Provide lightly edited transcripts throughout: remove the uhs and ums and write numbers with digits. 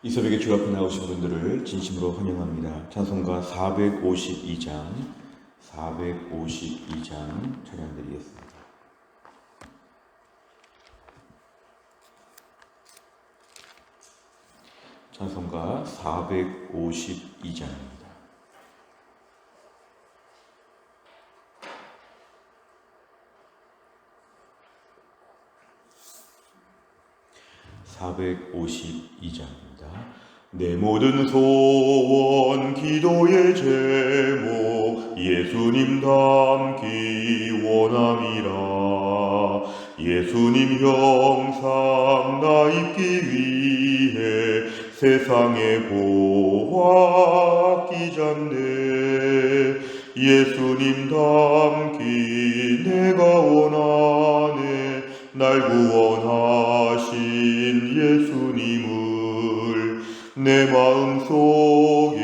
이 새벽에 주 앞에 나오신 분들을 진심으로 환영합니다. 찬송가 452장 찬양드리겠습니다. 찬송가 452장입니다. 내 모든 소원 기도의 제목 예수님 닮기 원함이라. 예수님 형상 나 입기 위해 세상에 보아 끼잡네. 예수님 닮기 내가 원하네. 날 구원하신 예수님을 내 마음속에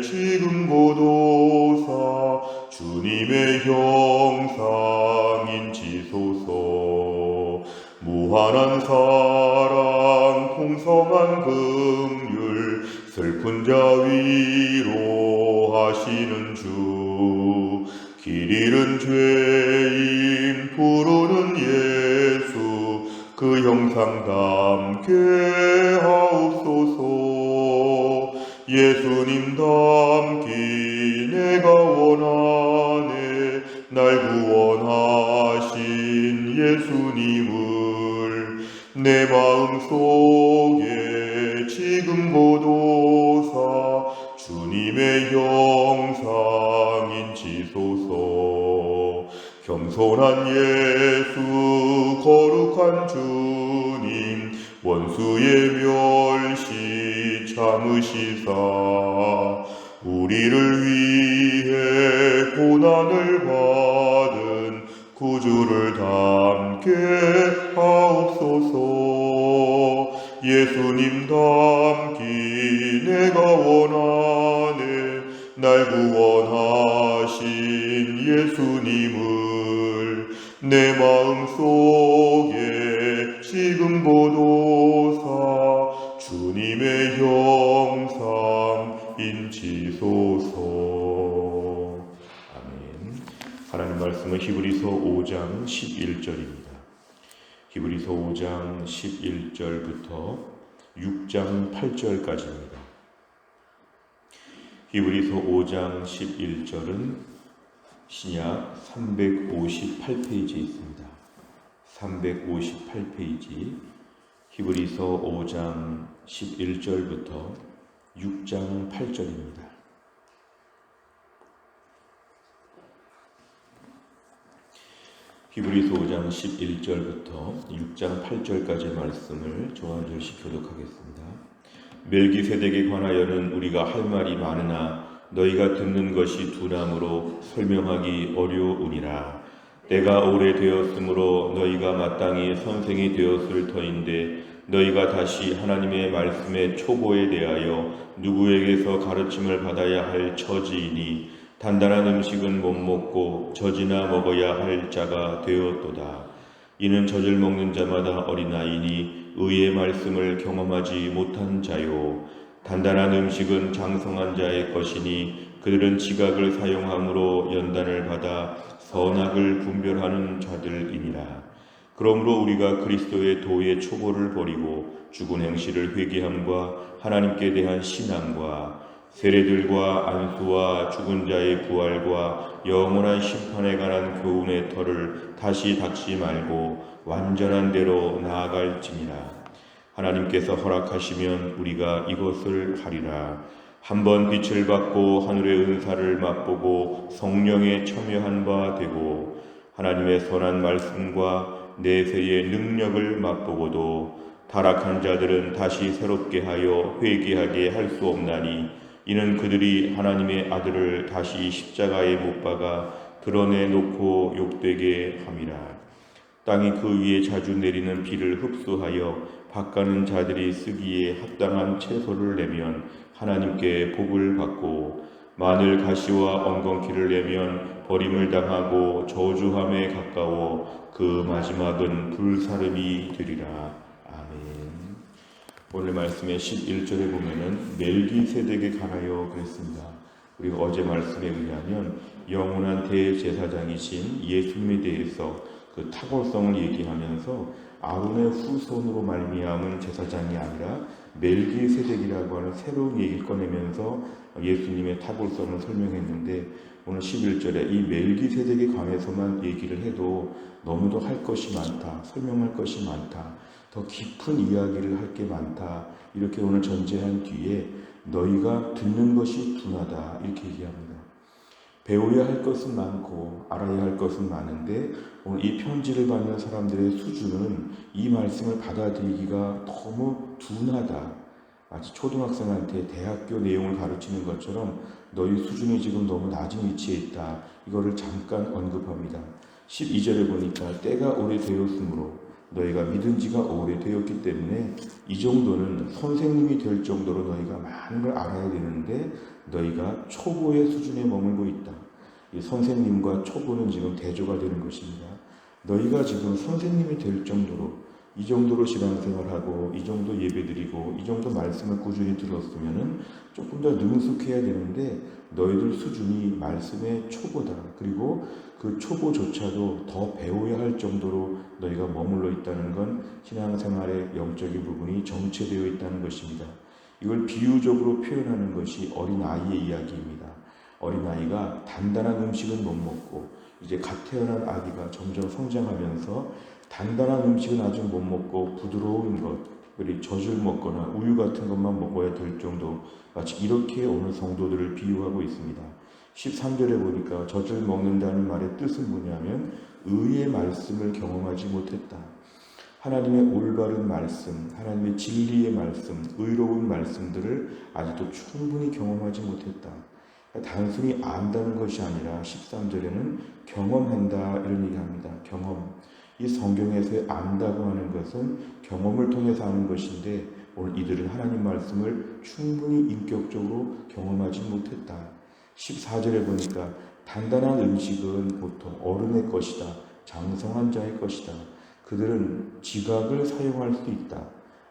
지금 고도사 주님의 형상인 지소서. 무한한 사랑 풍성한 긍휼 슬픈 자 위로하시는 주. 길 잃은 죄인 부르는 예수 그 형상 담게 하옵소서. 예수님 닮기 내가 원하네. 날 구원하신 예수님을 내 마음속에 지금 고도사 주님의 형상인 지소서. 겸손한 예수 거룩한 주님 원수의 멸시 참으시사 우리를 위해 고난을 받은 구주를 닮게 하옵소서. 예수님 닮기 내가 원하네. 날 구원하신 예수님을 내 마음속에 지금 고도사 주님의 형상인 지소서. 아멘. 하나님 말씀은 히브리서 5장 11절입니다. 히브리서 5장 11절부터 6장 8절까지입니다. 히브리서 5장 11절은 신약 358페이지에 있습니다. 358페이지 히브리서 5장 11절부터 6장 8절입니다. 히브리서 5장 11절부터 6장 8절까지의 말씀을 저와 한 절씩 교독하겠습니다. 멜기세덱에 관하여는 우리가 할 말이 많으나 너희가 듣는 것이 둔함으로 설명하기 어려우니라. 때가 오래되었으므로 너희가 마땅히 선생이 되었을 터인데 너희가 다시 하나님의 말씀의 초보에 대하여 누구에게서 가르침을 받아야 할 처지이니 단단한 음식은 못 먹고 젖이나 먹어야 할 자가 되었도다. 이는 젖을 먹는 자마다 어린아이니 의의 말씀을 경험하지 못한 자요. 단단한 음식은 장성한 자의 것이니 그들은 지각을 사용함으로 연단을 받아 선악을 분별하는 자들이니라. 그러므로 우리가 그리스도의 도의 초보를 버리고 죽은 행실을 회개함과 하나님께 대한 신앙과 세례들과 안수와 죽은 자의 부활과 영원한 심판에 관한 교훈의 터를 다시 닦지 말고 완전한 대로 나아갈지니라. 하나님께서 허락하시면 우리가 이것을 하리라. 한번 빛을 받고 하늘의 은사를 맛보고 성령에 참여한 바 되고 하나님의 선한 말씀과 내세의 능력을 맛보고도 타락한 자들은 다시 새롭게 하여 회개하게 할 수 없나니 이는 그들이 하나님의 아들을 다시 십자가에 못 박아 드러내놓고 욕되게 함이라. 땅이 그 위에 자주 내리는 비를 흡수하여 밭가는 자들이 쓰기에 합당한 채소를 내면 하나님께 복을 받고 마늘 가시와 엉겅퀴를 내면 버림을 당하고 저주함에 가까워 그 마지막은 불사름이 되리라. 아멘. 오늘 말씀의 11절에 보면은 멜기세덱에 관하여 그랬습니다. 우리가 어제 말씀에 의하면 영원한 대제사장이신 예수님에 대해서 그 탁월성을 얘기하면서 아론의 후손으로 말미암은 제사장이 아니라 멜기세덱이라고 하는 새로운 얘기를 꺼내면서 예수님의 탁월성을 설명했는데, 오늘 11절에 이 멜기세덱에 관해서만 얘기를 해도 너무도 할 것이 많다, 설명할 것이 많다, 더 깊은 이야기를 할 게 많다, 이렇게 오늘 전제한 뒤에 너희가 듣는 것이 둔하다 이렇게 얘기합니다. 배워야 할 것은 많고 알아야 할 것은 많은데 오늘 이 편지를 받는 사람들의 수준은 이 말씀을 받아들이기가 너무 둔하다. 마치 초등학생한테 대학교 내용을 가르치는 것처럼 너희 수준이 지금 너무 낮은 위치에 있다. 이거를 잠깐 언급합니다. 12절에 보니까 때가 오래되었으므로 너희가 믿은 지가 오래되었기 때문에 이 정도는 선생님이 될 정도로 너희가 많은 걸 알아야 되는데 너희가 초보의 수준에 머물고 있다. 이 선생님과 초보는 지금 대조가 되는 것입니다. 너희가 지금 선생님이 될 정도로, 이 정도로 신앙생활하고 이 정도 예배드리고 이 정도 말씀을 꾸준히 들었으면 조금 더 능숙해야 되는데 너희들 수준이 말씀의 초보다. 그리고 그 초보조차도 더 배워야 할 정도로 너희가 머물러 있다는 건 신앙생활의 영적인 부분이 정체되어 있다는 것입니다. 이걸 비유적으로 표현하는 것이 어린아이의 이야기입니다. 어린아이가 단단한 음식은 못 먹고 이제 갓 태어난 아기가 점점 성장하면서 단단한 음식은 아직 못 먹고 부드러운 것, 그리고 젖을 먹거나 우유 같은 것만 먹어야 될 정도, 마치 이렇게 오늘 성도들을 비유하고 있습니다. 13절에 보니까 젖을 먹는다는 말의 뜻은 뭐냐면 의의 말씀을 경험하지 못했다. 하나님의 올바른 말씀, 하나님의 진리의 말씀, 의로운 말씀들을 아직도 충분히 경험하지 못했다. 단순히 안다는 것이 아니라 13절에는 경험한다 이런 얘기합니다. 경험. 이 성경에서의 안다고 하는 것은 경험을 통해서 하는 것인데 오늘 이들은 하나님 말씀을 충분히 인격적으로 경험하지 못했다. 14절에 보니까 단단한 음식은 보통 어른의 것이다. 장성한 자의 것이다. 그들은 지각을 사용할 수 있다.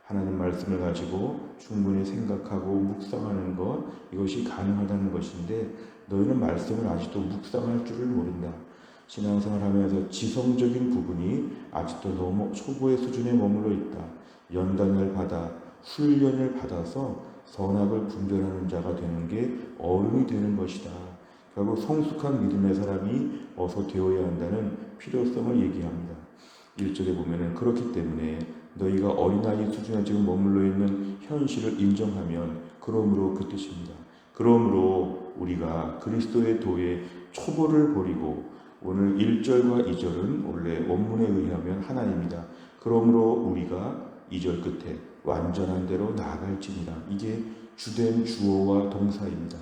하나님 말씀을 가지고 충분히 생각하고 묵상하는 것, 이것이 가능하다는 것인데 너희는 말씀을 아직도 묵상할 줄을 모른다. 신앙생활하면서 지성적인 부분이 아직도 너무 초보의 수준에 머물러 있다. 연단을 받아 훈련을 받아서 선악을 분별하는 자가 되는 게 어른이 되는 것이다. 결국 성숙한 믿음의 사람이 어서 되어야 한다는 필요성을 얘기합니다. 1절에 보면은 그렇기 때문에 너희가 어린아이 수준에 지금 머물러 있는 현실을 인정하면, 그러므로 그 뜻입니다. 그러므로 우리가 그리스도의 도의 초보를 버리고, 오늘 1절과 2절은 원래 원문에 의하면 하나입니다. 그러므로 우리가 2절 끝에 완전한 대로 나아갈지니라. 이게 주된 주어와 동사입니다.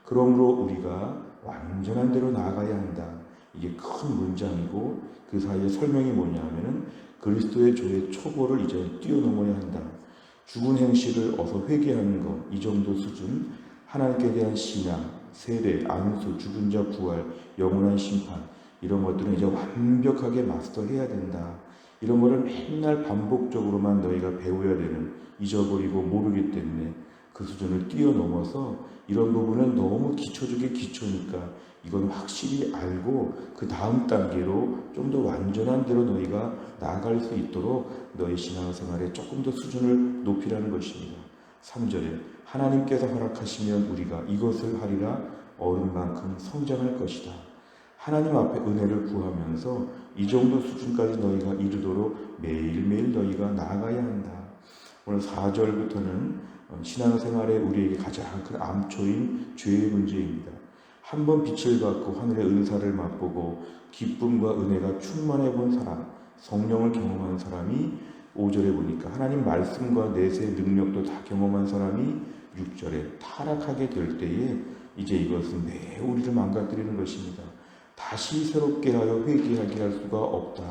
그러므로 우리가 완전한 대로 나아가야 한다. 이게 큰 문장이고 그 사이에 설명이 뭐냐 하면은 그리스도의 조의 초보를 이제 뛰어넘어야 한다. 죽은 행실을 어서 회개하는 것, 이 정도 수준, 하나님께 대한 신앙, 세례, 안수, 죽은 자 부활, 영원한 심판, 이런 것들은 이제 완벽하게 마스터해야 된다. 이런 거를 맨날 반복적으로만 너희가 배워야 되는, 잊어버리고 모르기 때문에 그 수준을 뛰어넘어서 이런 부분은 너무 기초 중에 기초니까 이건 확실히 알고 그 다음 단계로 좀 더 완전한 대로 너희가 나아갈 수 있도록 너희 신앙생활에 조금 더 수준을 높이라는 것입니다. 3절에 하나님께서 허락하시면 우리가 이것을 하리라. 어른만큼 성장할 것이다. 하나님 앞에 은혜를 구하면서 이 정도 수준까지 너희가 이르도록 매일매일 너희가 나아가야 한다. 오늘 4절부터는 신앙생활에 우리에게 가장 큰 암초인 죄의 문제입니다. 한번 빛을 받고 하늘의 은사를 맛보고 기쁨과 은혜가 충만해 본 사람, 성령을 경험한 사람이 5절에 보니까 하나님 말씀과 내세의 능력도 다 경험한 사람이 6절에 타락하게 될 때에 이제 이것은 매우 우리를 망가뜨리는 것입니다. 다시 새롭게 하여 회개하게 할 수가 없다.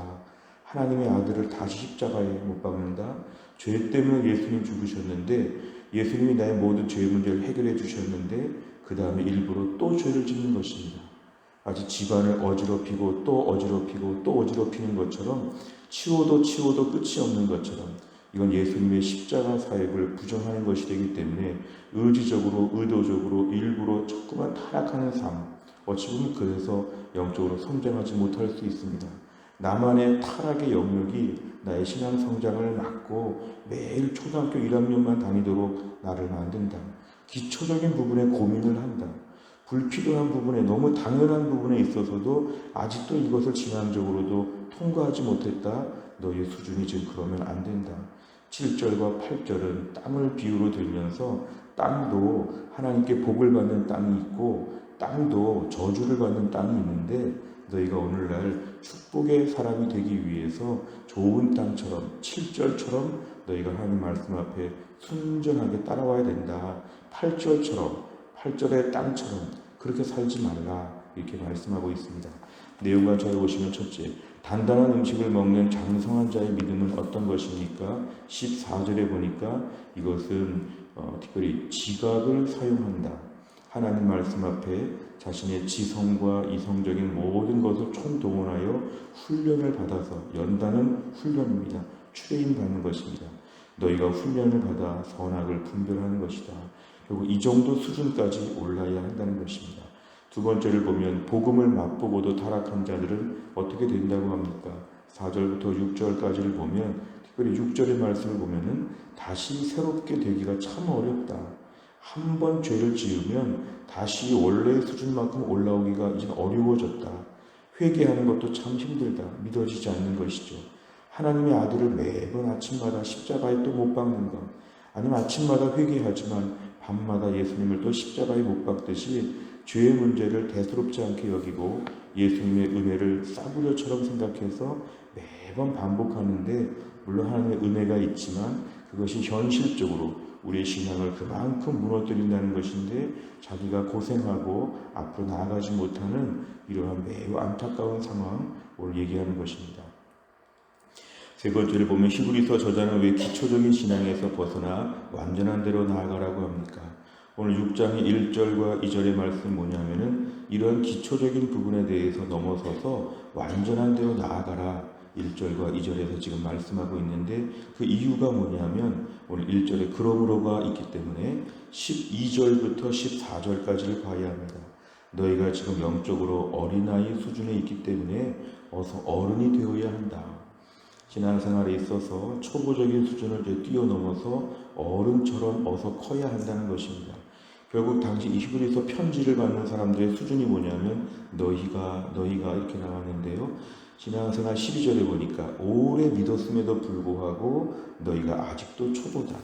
하나님의 아들을 다시 십자가에 못 박는다. 죄 때문에 예수님 죽으셨는데 예수님이 나의 모든 죄의 문제를 해결해 주셨는데 그 다음에 일부러 또 죄를 짓는 것입니다. 아직 집안을 어지럽히고 또 어지럽히고 또 어지럽히는 것처럼 치워도 끝이 없는 것처럼 이건 예수님의 십자가 사역을 부정하는 것이 되기 때문에 의지적으로, 의도적으로, 일부러 자꾸만 타락하는 삶, 어찌 보면 그래서 영적으로 성장하지 못할 수 있습니다. 나만의 타락의 영역이 나의 신앙 성장을 막고 매일 초등학교 1학년만 다니도록 나를 만든다. 기초적인 부분에 고민을 한다. 불필요한 부분에, 너무 당연한 부분에 있어서도 아직도 이것을 신앙적으로도 통과하지 못했다. 너의 수준이 지금 그러면 안 된다. 7절과 8절은 땅을 비유로 들면서 땅도 하나님께 복을 받는 땅이 있고 땅도 저주를 받는 땅이 있는데 너희가 오늘날 축복의 사람이 되기 위해서 좋은 땅처럼 7절처럼 너희가 하나님 말씀 앞에 순전하게 따라와야 된다. 8절의 땅처럼 그렇게 살지 말라 이렇게 말씀하고 있습니다. 내용과 잘 보시면 첫째, 단단한 음식을 먹는 장성한 자의 믿음은 어떤 것입니까? 14절에 보니까 이것은 특별히 지각을 사용한다. 하나님 말씀 앞에 자신의 지성과 이성적인 모든 것을 총동원하여 훈련을 받아서, 연단은 훈련입니다. 트레인 받는 것입니다. 너희가 훈련을 받아 선악을 분별하는 것이다. 결국 이 정도 수준까지 올라야 한다는 것입니다. 두 번째를 보면 복음을 맛보고도 타락한 자들은 어떻게 된다고 합니까? 4절부터 6절까지를 보면, 특별히 6절의 말씀을 보면은 다시 새롭게 되기가 참 어렵다. 한 번 죄를 지으면 다시 원래의 수준만큼 올라오기가 이제 어려워졌다. 회개하는 것도 참 힘들다. 믿어지지 않는 것이죠. 하나님의 아들을 매번 아침마다 십자가에 또 못 박는 것, 아니면 아침마다 회개하지만 밤마다 예수님을 또 십자가에 못 박듯이 죄의 문제를 대수롭지 않게 여기고 예수님의 은혜를 싸구려처럼 생각해서 매번 반복하는데, 물론 하나님의 은혜가 있지만 그것이 현실적으로 우리의 신앙을 그만큼 무너뜨린다는 것인데 자기가 고생하고 앞으로 나아가지 못하는 이러한 매우 안타까운 상황, 오늘 얘기하는 것입니다. 세 번째를 보면 히브리서 저자는 왜 기초적인 신앙에서 벗어나 완전한 대로 나아가라고 합니까? 오늘 6장의 1절과 2절의 말씀이 뭐냐면은 이런 기초적인 부분에 대해서 넘어서서 완전한 대로 나아가라 1절과 2절에서 지금 말씀하고 있는데, 그 이유가 뭐냐면 오늘 1절에 그러므로가 있기 때문에 12절부터 14절까지를 봐야 합니다. 너희가 지금 영적으로 어린아이 수준에 있기 때문에 어서 어른이 되어야 한다. 신앙생활에 있어서 초보적인 수준을 뛰어넘어서 어른처럼 어서 커야 한다는 것입니다. 결국 당시 이 히브리서 편지를 받는 사람들의 수준이 뭐냐면 너희가 이렇게 나왔는데요. 신앙생활 12절에 보니까 오래 믿었음에도 불구하고 너희가 아직도 초보다.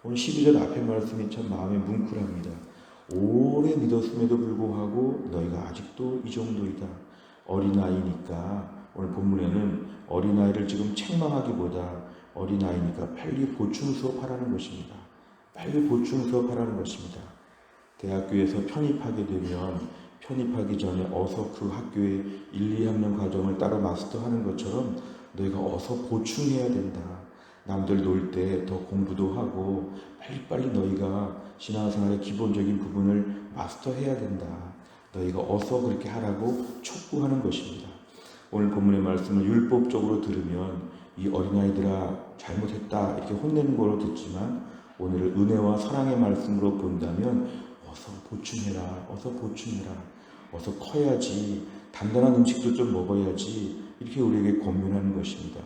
오늘 12절 앞에 말씀이 참 마음에 뭉클합니다. 오래 믿었음에도 불구하고 너희가 아직도 이 정도이다. 어린아이니까 오늘 본문에는 어린아이를 지금 책망하기보다 어린아이니까 빨리 보충 수업하라는 것입니다. 빨리 보충 수업하라는 것입니다. 대학교에서 편입하게 되면 편입하기 전에 어서 그 학교의 1, 2학년 과정을 따라 마스터하는 것처럼 너희가 어서 보충해야 된다. 남들 놀 때 더 공부도 하고 빨리빨리 너희가 신앙생활의 기본적인 부분을 마스터해야 된다. 너희가 어서 그렇게 하라고 촉구하는 것입니다. 오늘 본문의 말씀을 율법적으로 들으면 이 어린아이들아 잘못했다 이렇게 혼내는 거로 듣지만, 오늘을 은혜와 사랑의 말씀으로 본다면 어서 보충해라, 어서 보충해라, 어서 커야지, 단단한 음식도 좀 먹어야지 이렇게 우리에게 권면하는 것입니다.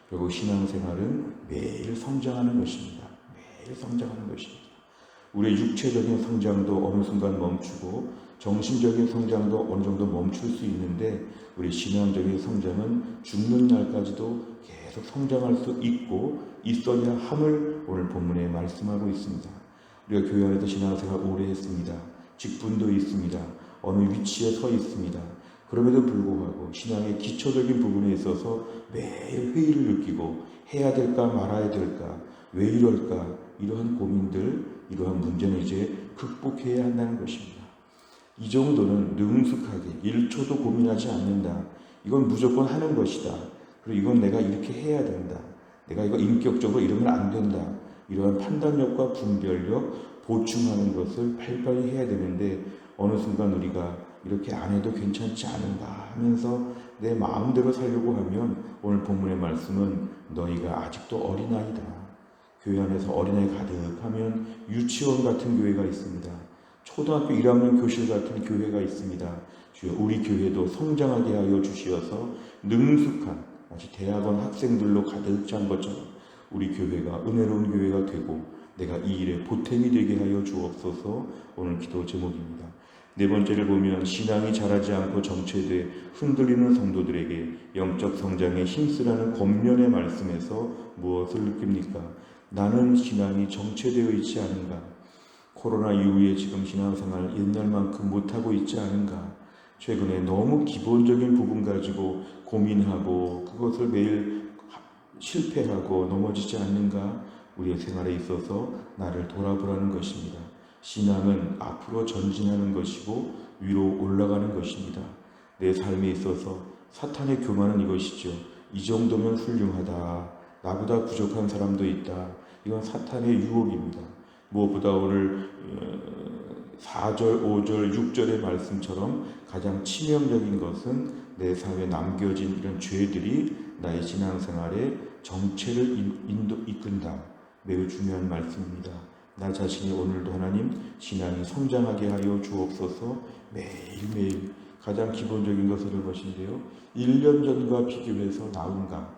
결국 신앙생활은 매일 성장하는 것입니다. 매일 성장하는 것입니다. 우리의 육체적인 성장도 어느 순간 멈추고 정신적인 성장도 어느 정도 멈출 수 있는데, 우리 신앙적인 성장은 죽는 날까지도 계속 성장할 수 있고 있어야 함을 오늘 본문에 말씀하고 있습니다. 우리가 교회 안에서 신앙생활 오래 했습니다. 직분도 있습니다. 어느 위치에 서 있습니다. 그럼에도 불구하고 신앙의 기초적인 부분에 있어서 매일 회의를 느끼고 해야 될까 말아야 될까, 왜 이럴까, 이러한 고민들, 이러한 문제는 이제 극복해야 한다는 것입니다. 이 정도는 능숙하게 1초도 고민하지 않는다. 이건 무조건 하는 것이다. 그리고 이건 내가 이렇게 해야 된다. 내가 이거 인격적으로 이러면 안 된다. 이러한 판단력과 분별력, 보충하는 것을 빨리빨리 해야 되는데 어느 순간 우리가 이렇게 안 해도 괜찮지 않은가 하면서 내 마음대로 살려고 하면 오늘 본문의 말씀은 너희가 아직도 어린아이다. 교회 안에서 어린아이 가득하면 유치원 같은 교회가 있습니다. 초등학교 1학년 교실 같은 교회가 있습니다. 주여 우리 교회도 성장하게 하여 주시어서 능숙한 마치 대학원 학생들로 가득 찬 것처럼 우리 교회가 은혜로운 교회가 되고 내가 이 일에 보탬이 되게 하여 주옵소서. 오늘 기도 제목입니다. 네 번째를 보면 신앙이 자라지 않고 정체돼 흔들리는 성도들에게 영적 성장에 힘쓰라는 권면의 말씀에서 무엇을 느낍니까? 나는 신앙이 정체되어 있지 않은가? 코로나 이후에 지금 신앙생활 옛날만큼 못하고 있지 않은가? 최근에 너무 기본적인 부분 가지고 고민하고 그것을 매일 실패하고 넘어지지 않는가? 우리의 생활에 있어서 나를 돌아보라는 것입니다. 신앙은 앞으로 전진하는 것이고 위로 올라가는 것입니다. 내 삶에 있어서 사탄의 교만은 이것이죠. 이 정도면 훌륭하다. 나보다 부족한 사람도 있다. 이건 사탄의 유혹입니다. 무엇보다 오늘 4절, 5절, 6절의 말씀처럼 가장 치명적인 것은 내 삶에 남겨진 이런 죄들이 나의 신앙생활에 정체를 이끈다. 매우 중요한 말씀입니다. 나 자신이 오늘도 하나님 신앙이 성장하게 하여 주옵소서. 매일매일 가장 기본적인 것은 것인데요. 1년 전과 비교해서 나은가?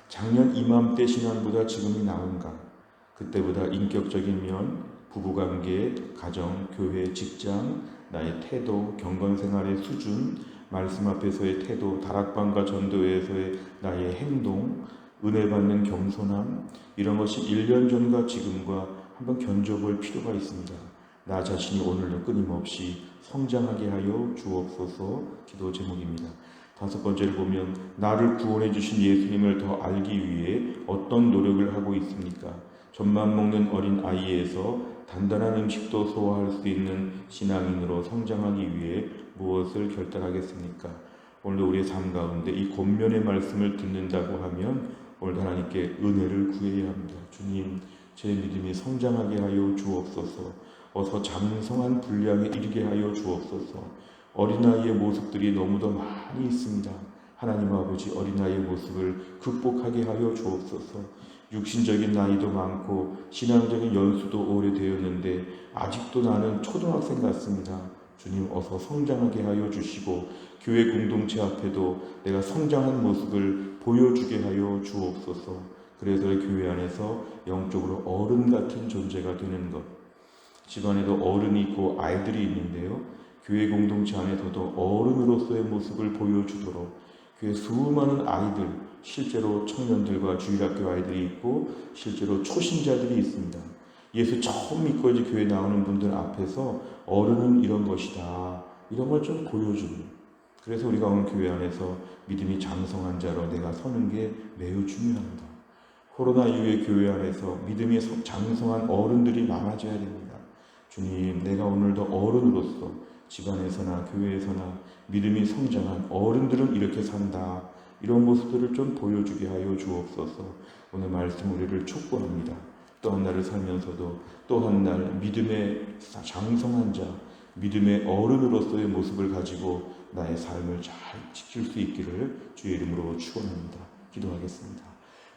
작년 이맘때 신앙보다 지금이 나은가? 그때보다 인격적인 면, 부부관계, 가정, 교회, 직장, 나의 태도, 경건생활의 수준, 말씀 앞에서의 태도, 다락방과 전도회에서의 나의 행동, 은혜 받는 겸손함, 이런 것이 1년 전과 지금과 한번 견뎌볼 필요가 있습니다. 나 자신이 오늘도 끊임없이 성장하게 하여 주옵소서. 기도 제목입니다. 다섯 번째를 보면 나를 구원해 주신 예수님을 더 알기 위해 어떤 노력을 하고 있습니까? 젖만 먹는 어린 아이에서 단단한 음식도 소화할 수 있는 신앙인으로 성장하기 위해 무엇을 결단하겠습니까? 오늘도 우리의 삶 가운데 이 권면의 말씀을 듣는다고 하면 오늘도 하나님께 은혜를 구해야 합니다. 주님, 제 믿음이 성장하게 하여 주옵소서. 어서 장성한 분량에 이르게 하여 주옵소서. 어린아이의 모습들이 너무도 많이 있습니다. 하나님 아버지, 어린아이의 모습을 극복하게 하여 주옵소서. 육신적인 나이도 많고 신앙적인 연수도 오래되었는데 아직도 나는 초등학생 같습니다. 주님, 어서 성장하게 하여 주시고 교회 공동체 앞에도 내가 성장한 모습을 보여주게 하여 주옵소서. 그래서 교회 안에서 영적으로 어른 같은 존재가 되는 것. 집안에도 어른이 있고 아이들이 있는데요. 교회 공동체 안에서도 어른으로서의 모습을 보여주도록 교회 수많은 아이들, 실제로 청년들과 주일학교 아이들이 있고 실제로 초신자들이 있습니다. 예수 처음 믿고 이제 교회 나오는 분들 앞에서 어른은 이런 것이다. 이런 걸 좀 보여주는. 그래서 우리가 오늘 교회 안에서 믿음이 장성한 자로 내가 서는 게 매우 중요합니다. 코로나 이후에 교회 안에서 믿음이 장성한 어른들이 많아져야 됩니다. 주님, 내가 오늘도 어른으로서 집안에서나 교회에서나 믿음이 성장한 어른들은 이렇게 산다. 이런 모습들을 좀 보여주게 하여 주옵소서. 오늘 말씀 우리를 촉구합니다. 또 한 날을 살면서도 또 한 날 믿음의 장성한 자, 믿음의 어른으로서의 모습을 가지고 나의 삶을 잘 지킬 수 있기를 주의 이름으로 축원합니다. 기도하겠습니다.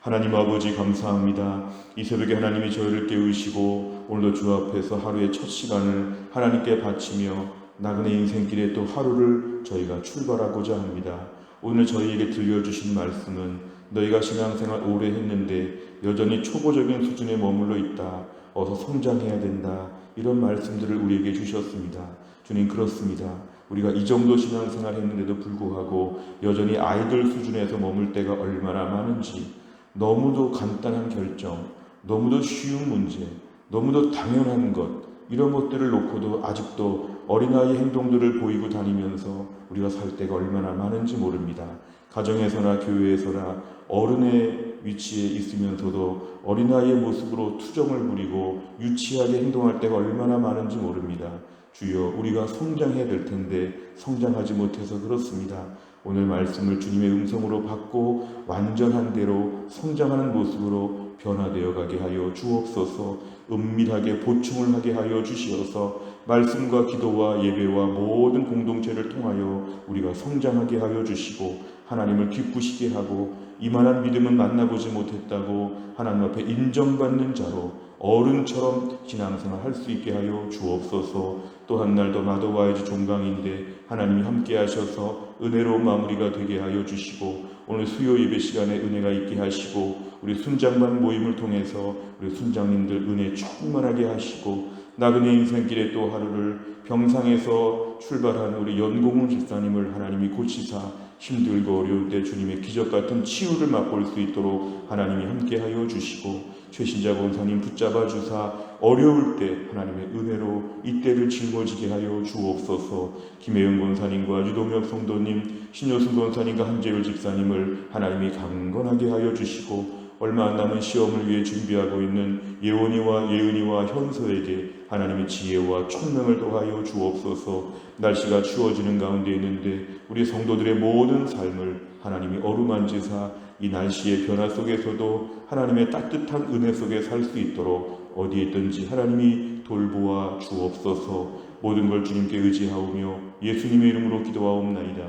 하나님 아버지 감사합니다. 이 새벽에 하나님이 저희를 깨우시고 오늘도 주 앞에서 하루의 첫 시간을 하나님께 바치며 나그네 인생길에 또 하루를 저희가 출발하고자 합니다. 오늘 저희에게 들려주신 말씀은 너희가 신앙생활 오래 했는데 여전히 초보적인 수준에 머물러 있다. 어서 성장해야 된다. 이런 말씀들을 우리에게 주셨습니다. 주님, 그렇습니다. 우리가 이 정도 신앙생활 했는데도 불구하고 여전히 아이들 수준에서 머물 때가 얼마나 많은지, 너무도 간단한 결정, 너무도 쉬운 문제, 너무도 당연한 것, 이런 것들을 놓고도 아직도 어린아이 행동들을 보이고 다니면서 우리가 살 때가 얼마나 많은지 모릅니다. 가정에서나 교회에서나 어른의 위치에 있으면서도 어린아이의 모습으로 투정을 부리고 유치하게 행동할 때가 얼마나 많은지 모릅니다. 주여, 우리가 성장해야 될 텐데 성장하지 못해서 그렇습니다. 오늘 말씀을 주님의 음성으로 받고 완전한 대로 성장하는 모습으로 변화되어 가게 하여 주옵소서. 은밀하게 보충을 하게 하여 주시어서 말씀과 기도와 예배와 모든 공동체를 통하여 우리가 성장하게 하여 주시고 하나님을 기쁘시게 하고 이만한 믿음은 만나보지 못했다고 하나님 앞에 인정받는 자로 어른처럼 신앙생활 할 수 있게 하여 주옵소서. 또 한 날 더 나도 와야지 종강인데 하나님이 함께 하셔서 은혜로운 마무리가 되게 하여 주시고, 오늘 수요 예배 시간에 은혜가 있게 하시고, 우리 순장반 모임을 통해서 우리 순장님들 은혜 충만하게 하시고, 나그네 인생길에 또 하루를 병상에서 출발한 우리 연공훈 집사님을 하나님이 고치사 힘들고 어려울 때 주님의 기적같은 치유를 맛볼 수 있도록 하나님이 함께하여 주시고, 최신자 권사님 붙잡아 주사 어려울 때 하나님의 은혜로 이때를 짊어지게 하여 주옵소서. 김혜영 권사님과 유동혁 성도님, 신효순 권사님과 한재율 집사님을 하나님이 강건하게 하여 주시고, 얼마 안 남은 시험을 위해 준비하고 있는 예원이와 예은이와 현서에게 하나님의 지혜와 총명을 더하여 주옵소서. 날씨가 추워지는 가운데 있는데 우리 성도들의 모든 삶을 하나님이 어루만지사 이 날씨의 변화 속에서도 하나님의 따뜻한 은혜 속에 살 수 있도록 어디에 있든지 하나님이 돌보아 주옵소서. 모든 걸 주님께 의지하오며 예수님의 이름으로 기도하옵나이다.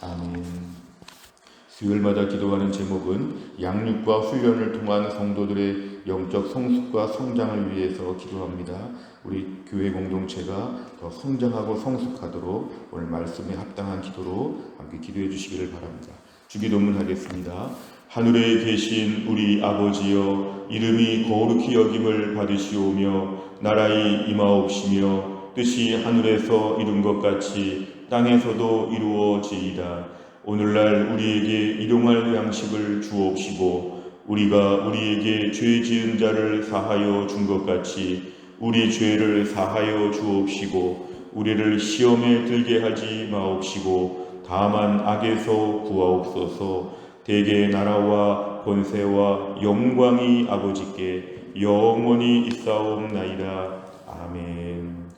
아멘. 수요일마다 기도하는 제목은 양육과 훈련을 통한 성도들의 영적 성숙과 성장을 위해서 기도합니다. 우리 교회 공동체가 더 성장하고 성숙하도록 오늘 말씀에 합당한 기도로 함께 기도해 주시기를 바랍니다. 주기도문 하겠습니다. 하늘에 계신 우리 아버지여, 이름이 거룩히 여김을 받으시오며 나라의 임하옵시며 뜻이 하늘에서 이룬 것 같이 땅에서도 이루어지이다. 오늘날 우리에게 일용할 양식을 주옵시고, 우리가 우리에게 죄 지은 자를 사하여 준 것 같이 우리 죄를 사하여 주옵시고, 우리를 시험에 들게 하지 마옵시고 다만 악에서 구하옵소서. 대개 나라와 권세와 영광이 아버지께 영원히 있사옵나이다. 아멘.